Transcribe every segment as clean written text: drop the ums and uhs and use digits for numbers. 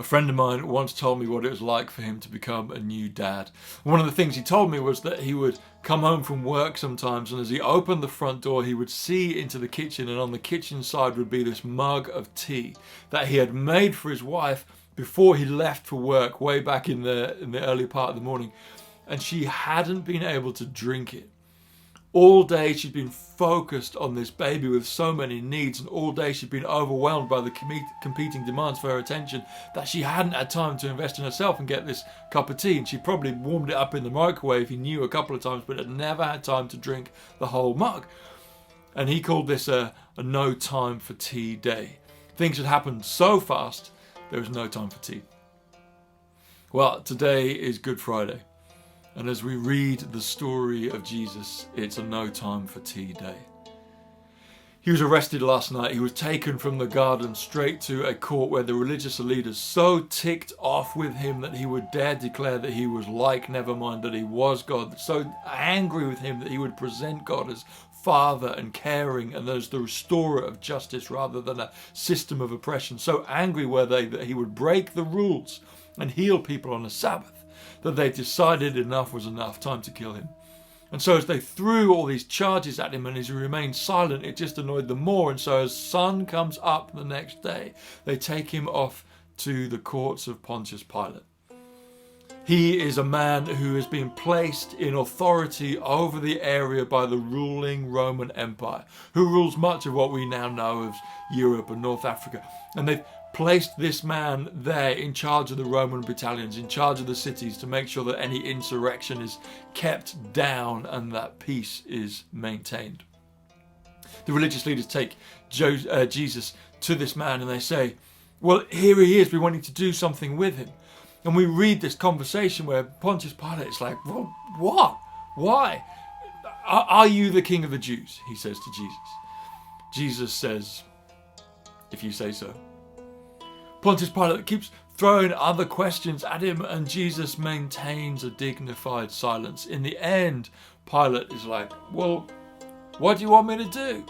A friend of mine once told me what it was like for him to become a new dad. One of the things he told me was that he would come home from work sometimes, and as he opened the front door, he would see into the kitchen, and on the kitchen side would be this mug of tea that he had made for his wife before he left for work way back in the early part of the morning, and she hadn't been able to drink it. All day she'd been focused on this baby with so many needs, and all day she'd been overwhelmed by the competing demands for her attention that she hadn't had time to invest in herself and get this cup of tea. And she probably warmed it up in the microwave, he knew, a couple of times, but had never had time to drink the whole mug. And he called this a no time for tea day. Things had happened so fast, there was no time for tea. Well, today is Good Friday. And as we read the story of Jesus, it's a no time for tea day. He was arrested last night. He was taken from the garden straight to a court where the religious leaders so ticked off with him that he would dare declare that he was like, never mind that he was God, so angry with him that he would present God as Father and caring and as the restorer of justice rather than a system of oppression. So angry were they that he would break the rules and heal people on a Sabbath, that they decided enough was enough, time to kill him. And so as they threw all these charges at him and as he remained silent, it just annoyed them more. And so as sun comes up the next day, they take him off to the courts of Pontius Pilate. He is a man who has been placed in authority over the area by the ruling Roman Empire, who rules much of what we now know as Europe and North Africa. And they've placed this man there in charge of the Roman battalions, in charge of the cities, to make sure that any insurrection is kept down and that peace is maintained. The religious leaders take Jesus to this man and they say, well, here he is, we want you to do something with him. And we read this conversation where Pontius Pilate is like, well, what? Why? Are you the king of the Jews? He says to Jesus. Jesus says, if you say so. Pontius Pilate keeps throwing other questions at him and Jesus maintains a dignified silence. In the end, Pilate is like, well, what do you want me to do?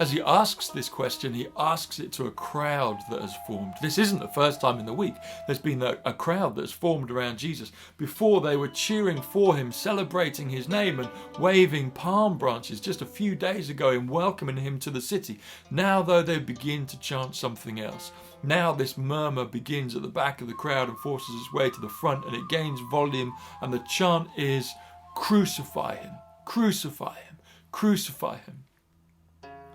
As he asks this question, he asks it to a crowd that has formed. This isn't the first time in the week. There's been a crowd that's formed around Jesus. Before, they were cheering for him, celebrating his name and waving palm branches just a few days ago in welcoming him to the city. Now, though, they begin to chant something else. Now this murmur begins at the back of the crowd and forces its way to the front, and it gains volume, and the chant is, crucify him, crucify him, crucify him.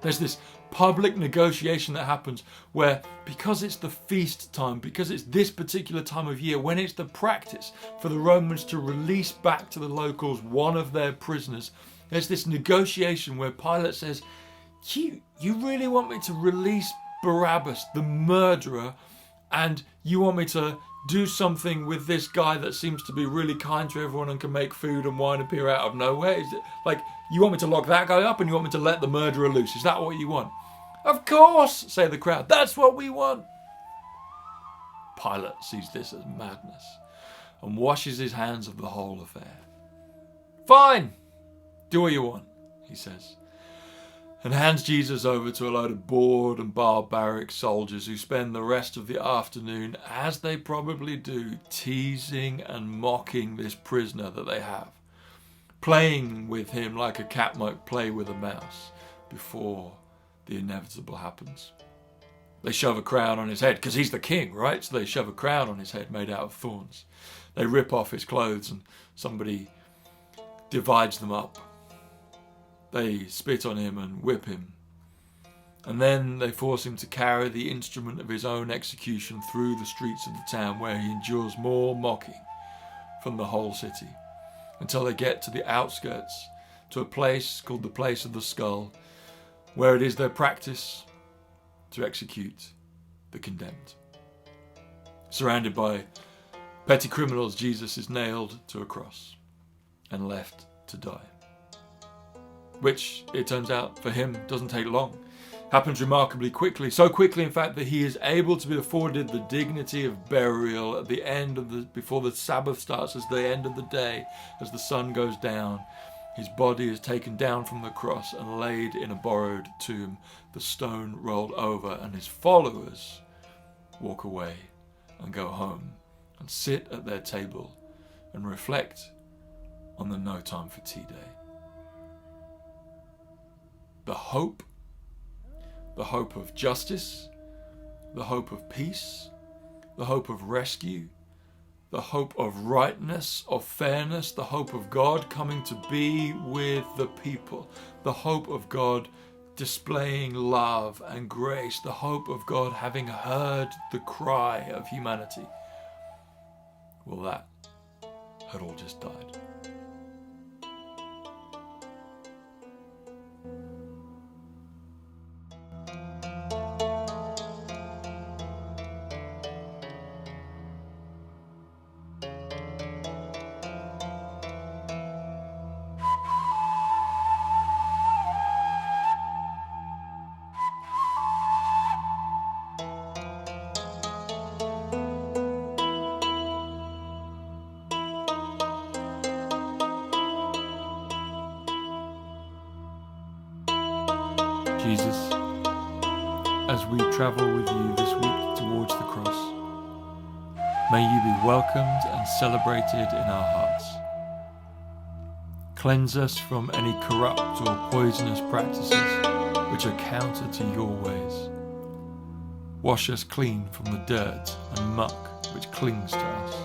There's this public negotiation that happens where, because it's the feast time, because it's this particular time of year, when it's the practice for the Romans to release back to the locals one of their prisoners, there's this negotiation where Pilate says, you really want me to release Barabbas, the murderer, and you want me to do something with this guy that seems to be really kind to everyone and can make food and wine appear out of nowhere? Is it like, you want me to lock that guy up and you want me to let the murderer loose? Is that what you want? Of course, say the crowd. That's what we want. Pilate sees this as madness and washes his hands of the whole affair. Fine, do what you want, he says, and hands Jesus over to a load of bored and barbaric soldiers who spend the rest of the afternoon, as they probably do, teasing and mocking this prisoner that they have, playing with him like a cat might play with a mouse before the inevitable happens. They shove a crown on his head, because he's the king, right? So they shove a crown on his head made out of thorns. They rip off his clothes and somebody divides them up. They spit on him and whip him. And then they force him to carry the instrument of his own execution through the streets of the town, where he endures more mocking from the whole city, until they get to the outskirts, to a place called the Place of the Skull, where it is their practice to execute the condemned. Surrounded by petty criminals, Jesus is nailed to a cross and left to die. Which, it turns out, for him, doesn't take long. Happens remarkably quickly. So quickly, in fact, that he is able to be afforded the dignity of burial at the end of before the Sabbath starts, as the end of the day, as the sun goes down. His body is taken down from the cross and laid in a borrowed tomb, the stone rolled over, and his followers walk away and go home and sit at their table and reflect on the No Time for Tea Day. The hope of justice, the hope of peace, the hope of rescue, the hope of rightness, of fairness, the hope of God coming to be with the people, the hope of God displaying love and grace, the hope of God having heard the cry of humanity. Well, that had all just died. Jesus, as we travel with you this week towards the cross, may you be welcomed and celebrated in our hearts. Cleanse us from any corrupt or poisonous practices which are counter to your ways. Wash us clean from the dirt and muck which clings to us.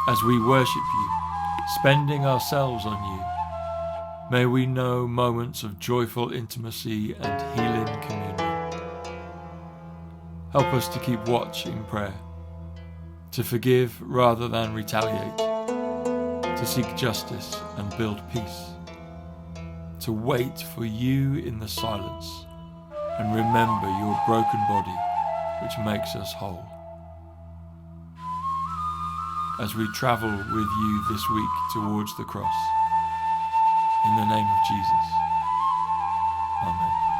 As we worship you, spending ourselves on you, may we know moments of joyful intimacy and healing communion. Help us to keep watch in prayer, to forgive rather than retaliate, to seek justice and build peace, to wait for you in the silence and remember your broken body which makes us whole. As we travel with you this week towards the cross, in the name of Jesus. Amen.